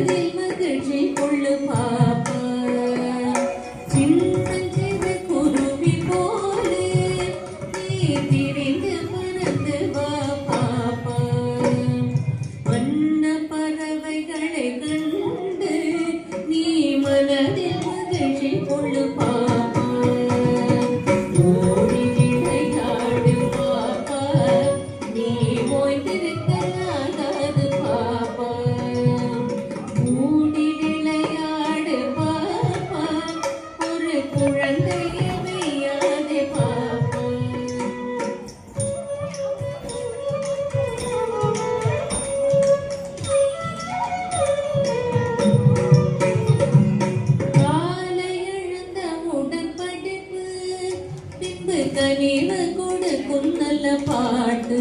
மனதில் மகிழ்ச்சி கொள்ளு பாப்பா சின்னஞ்சிறு குருவி போலே நீ திரிந்து பறந்து வா பாப்பா வண்ண பறவைகளை கண்டு நீ மனதில் மகிழ்ச்சி கொள்ளு பாப்பா கனிவு கொடுக்கும் நல்ல பாட்டு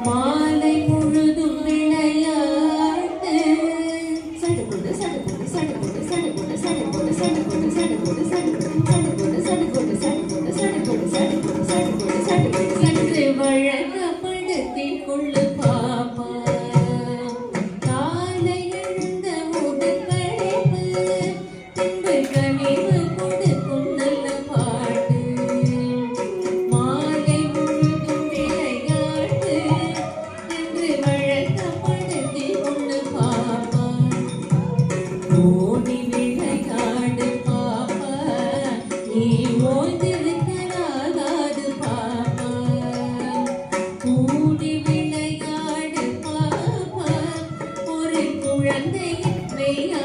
மாலை முழுதும் விளையாட்டு சடுகுடு சடுகுடு சடுகுடு சடுகுடு சடுகுடு சடுகுடு சடுகுடு சடுகுடு சடுகுடு சடுகுடு சடுகுடு சடுகுடு சடுகுடு சடுகுடு சடுகுடு வழக்கப்படுத்தி கொள்ளு பாப்பா காலை எழுந்த உடற்படைப்பு பின்பு கனிவு கொடுக்கும் நல்ல பாட்டு ஓடி விளையாடு பாப்பா நீ ஓய்ந்திருக்கலாகாது பாப்பா கூடி விளையாடு பாப்பா ஒரு குழந்தை மெய்யா